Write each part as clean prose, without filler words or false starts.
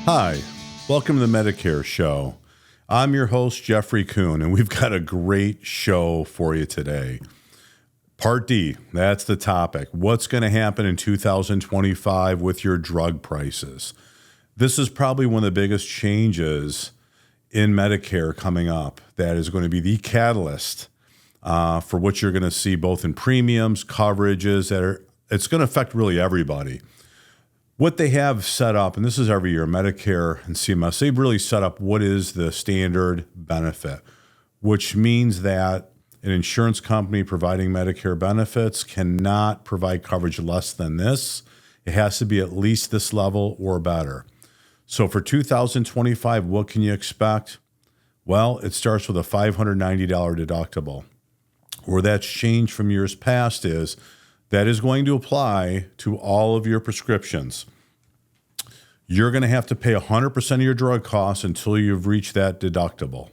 Hi, welcome to the Medicare Show. I'm your host, Jeffrey Kuhn, and we've got a great show for you today. Part D, that's the topic. What's going to happen in 2025 with your drug prices? This is probably one of the biggest changes in Medicare coming up. That is going to be the catalyst for what you're going to see both in premiums, coverages. It's going to affect really everybody. What they have set up, and this is every year, Medicare and CMS, they've really set up what is the standard benefit, which means that an insurance company providing Medicare benefits cannot provide coverage less than this. It has to be at least this level or better. So for 2025, what can you expect? Well, it starts with a $590 deductible. Where that's changed from years past is that is going to apply to all of your prescriptions. You're going to have to pay 100% of your drug costs until you've reached that deductible.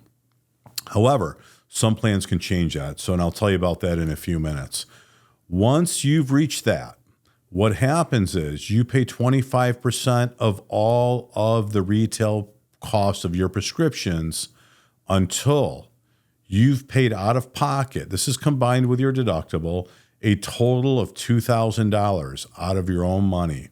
However, some plans can change that, and I'll tell you about that in a few minutes. Once you've reached that, what happens is you pay 25% of all of the retail costs of your prescriptions until you've paid out of pocket. This is combined with your deductible, a total of $2,000 out of your own money.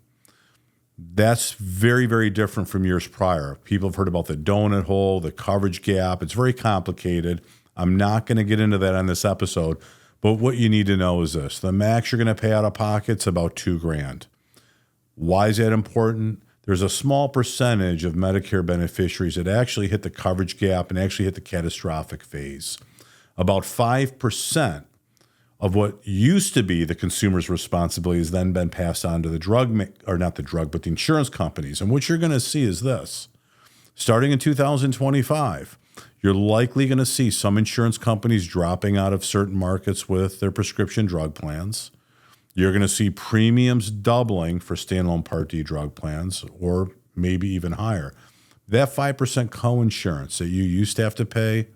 That's very, very different from years prior. People have heard about the donut hole, the coverage gap. It's very complicated. I'm not going to get into that on this episode, but what you need to know is this. The max you're going to pay out of pocket is about $2,000. Why is that important? There's a small percentage of Medicare beneficiaries that actually hit the coverage gap and actually hit the catastrophic phase. About 5% of what used to be the consumer's responsibility has then been passed on to the the insurance companies. And what you're going to see is this. Starting in 2025, you're likely going to see some insurance companies dropping out of certain markets with their prescription drug plans. You're going to see premiums doubling for standalone Part D drug plans, or maybe even higher. That 5% coinsurance that you used to have to pay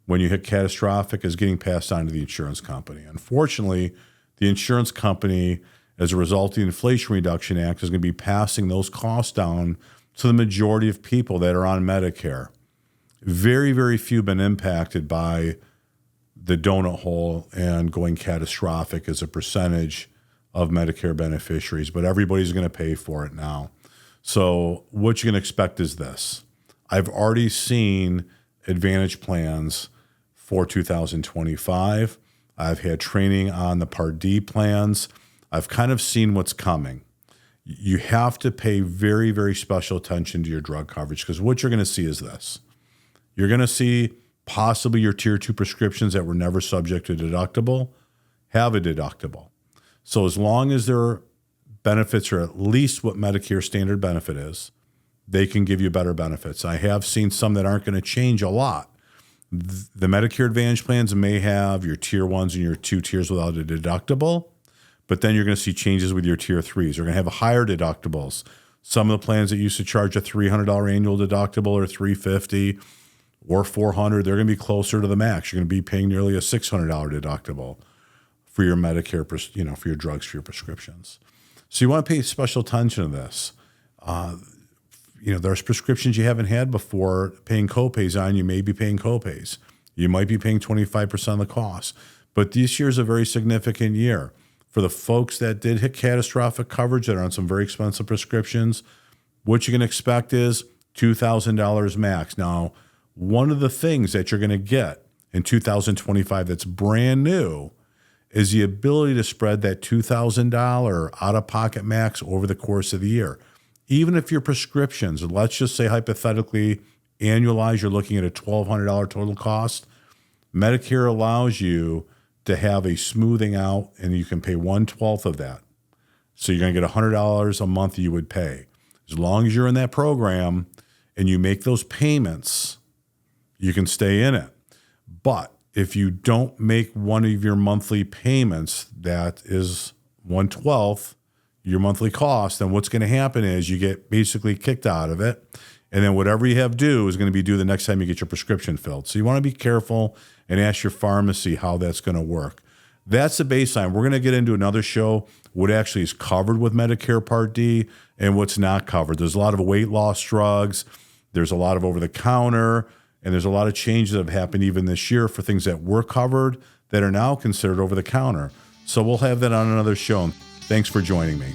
when you hit catastrophic is getting passed on to the insurance company. Unfortunately, the insurance company, as a result of the Inflation Reduction Act, is going to be passing those costs down to the majority of people that are on Medicare. Very, very few have been impacted by the donut hole and going catastrophic as a percentage of Medicare beneficiaries, but everybody's going to pay for it now. So what you're going to expect is this. I've already seen Advantage plans for 2025. I've had training on the Part D plans. I've kind of seen what's coming. You have to pay very, very special attention to your drug coverage, because what you're going to see is this. You're going to see possibly your Tier 2 prescriptions that were never subject to deductible have a deductible. So as long as their benefits are at least what Medicare standard benefit is, they can give you better benefits. I have seen some that aren't going to change a lot. The Medicare Advantage plans may have your Tier 1s and your 2 tiers without a deductible, but then you're going to see changes with your Tier 3s. You're going to have higher deductibles. Some of the plans that used to charge a $300 annual deductible or $350 or $400, they're going to be closer to the max. You're going to be paying nearly a $600 deductible for your Medicare, for your drugs, for your prescriptions. So you want to pay special attention to this. There's prescriptions you haven't had before paying copays on. You may be paying copays. You might be paying 25% of the cost. But this year is a very significant year. For the folks that did hit catastrophic coverage that are on some very expensive prescriptions, what you can expect is $2,000 max. Now, one of the things that you're going to get in 2025 that's brand new is the ability to spread that $2,000 out-of-pocket max over the course of the year. Even if your prescriptions, let's just say hypothetically, annualized, you're looking at a $1,200 total cost, Medicare allows you to have a smoothing out, and you can pay 1/12 of that. So you're going to get $100 a month you would pay. As long as you're in that program and you make those payments, you can stay in it. But if you don't make one of your monthly payments, that is 1/12 your monthly cost, then what's going to happen is you get basically kicked out of it. And then whatever you have due is going to be due the next time you get your prescription filled. So you want to be careful and ask your pharmacy how that's going to work. That's the baseline. We're going to get into another show what actually is covered with Medicare Part D and what's not covered. There's a lot of weight loss drugs. There's a lot of over-the-counter, and there's a lot of changes that have happened even this year for things that were covered that are now considered over-the-counter. So we'll have that on another show. Thanks for joining me.